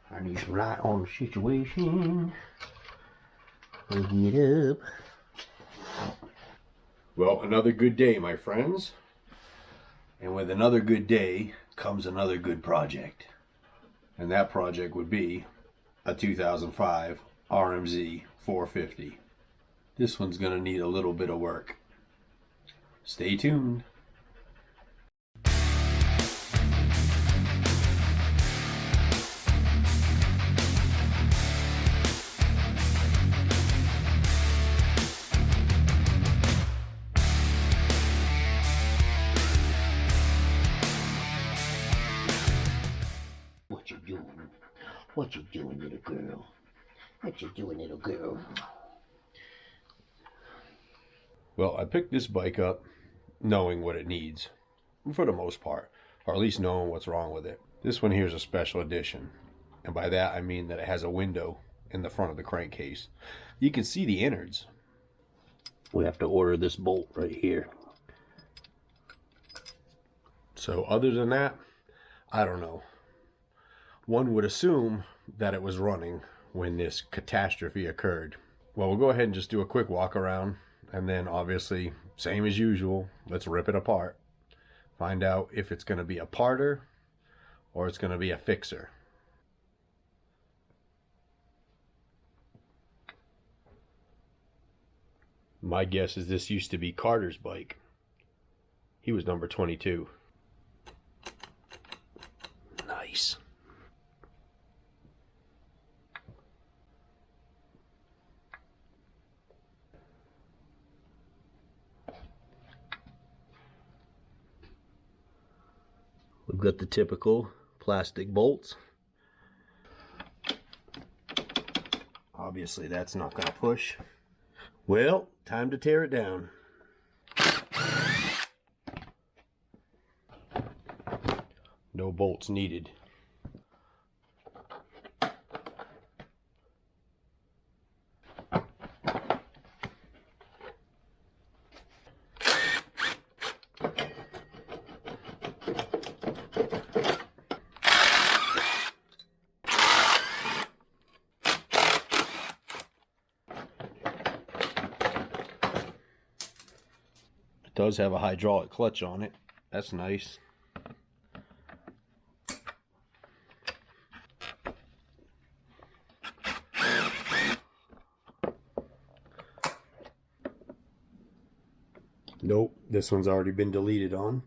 I need some light on the situation. We'll get up. Well, another good day, my friends. And with another good day comes another good project. And that project would be a 2005 RM-Z450. This one's going to need a little bit of work. Stay tuned. What you doing? What you doing, little girl? What you doing, little girl? Well, I picked this bike up knowing what it needs, for the most part, or at least knowing what's wrong with it. This one here is a special edition, and by that I mean that it has a window in the front of the crankcase. You can see the innards. We have to order this bolt right here. So other than that, I don't know. One would assume that it was running when this catastrophe occurred. Well, we'll go ahead and just do a quick walk around, and then obviously, same as usual, let's rip it apart. Find out if it's going to be a parter or it's going to be a fixer. My guess is this used to be Carter's bike. He was number 22. Nice. We've got the typical plastic bolts. Obviously that's not going to push. Well, time to tear it down. No bolts needed. Does have a hydraulic clutch on it. That's nice. Nope, this one's already been deleted on.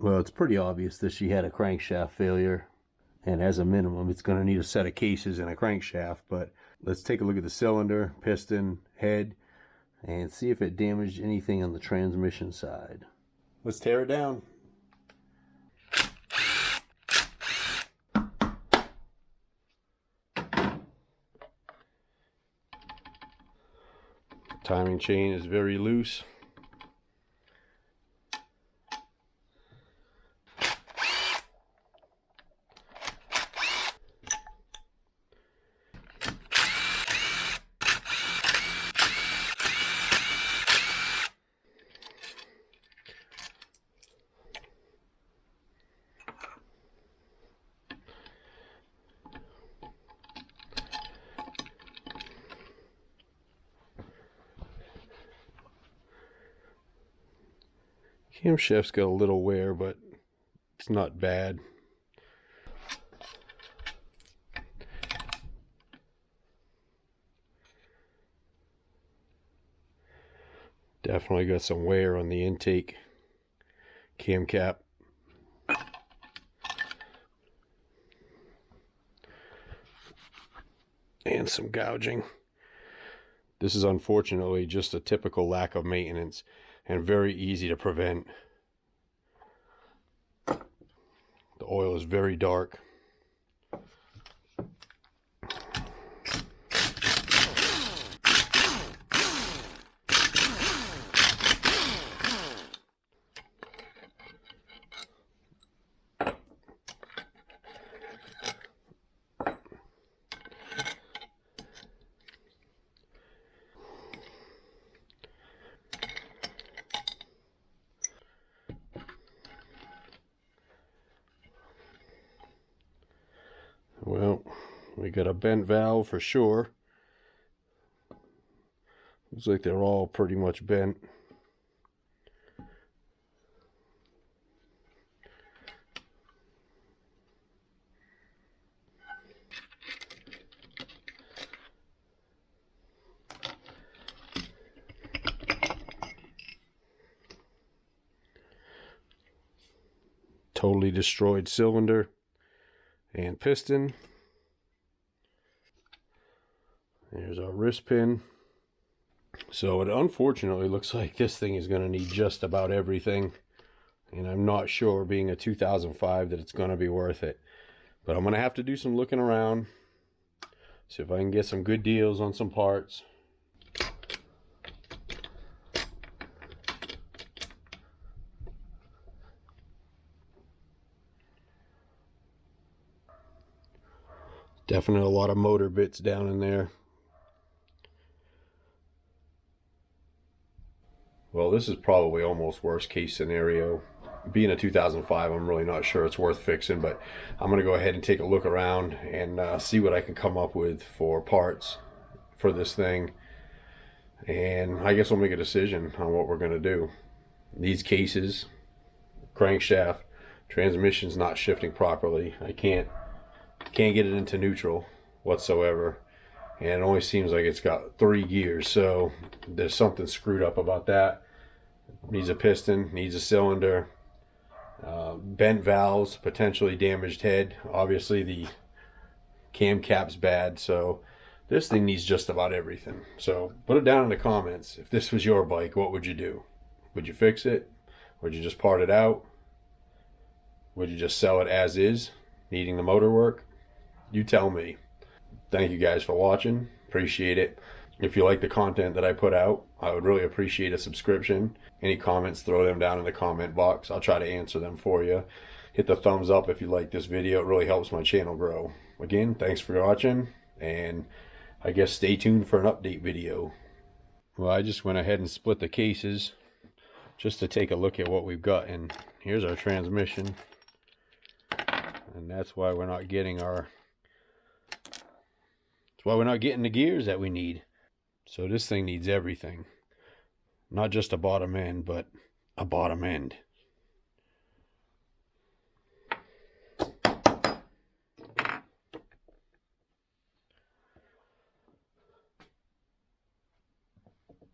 Well, it's pretty obvious that she had a crankshaft failure, and as a minimum it's going to need a set of cases and a crankshaft. But let's take a look at the cylinder, piston, head, and see if it damaged anything on the transmission side. Let's tear it down. The timing chain is very loose. Camshaft's got a little wear, but it's not bad. Definitely got some wear on the intake cam cap. And some gouging. This is unfortunately just a typical lack of maintenance and very easy to prevent. The oil is very dark. Well, we got a bent valve for sure. Looks like they're all pretty much bent. Totally destroyed cylinder and piston. There's our wrist pin. So it unfortunately looks like this thing is going to need just about everything, and I'm not sure, being a 2005, that it's going to be worth it. But I'm going to have to do some looking around, see if I can get some good deals on some parts. Definitely a lot of motor bits down in there. Well, this is probably almost worst case scenario. Being a 2005, I'm really not sure it's worth fixing, but I'm going to go ahead and take a look around and see what I can come up with for parts for this thing. And I guess we'll make a decision on what we're going to do. These cases, crankshaft, transmission's not shifting properly. I can't get it into neutral whatsoever, and it only seems like it's got 3 gears, so there's something screwed up about that. Needs a piston, needs a cylinder, bent valves, potentially damaged head. Obviously the cam cap's bad, so this thing needs just about everything. So put it down in the comments. If this was your bike, what would you do? Would you fix it? Would you just part it out? Would you just sell it as is, needing the motor work? You tell me. Thank you guys for watching. Appreciate it. If you like the content that I put out, I would really appreciate a subscription. Any comments, throw them down in the comment box. I'll try to answer them for you. Hit the thumbs up if you like this video. It really helps my channel grow. Again, thanks for watching, and I guess stay tuned for an update video. Well, I just went ahead and split the cases just to take a look at what we've got, and here's our transmission. And that's why we're not getting the gears that we need. So this thing needs everything. Not just a bottom end, but a bottom end.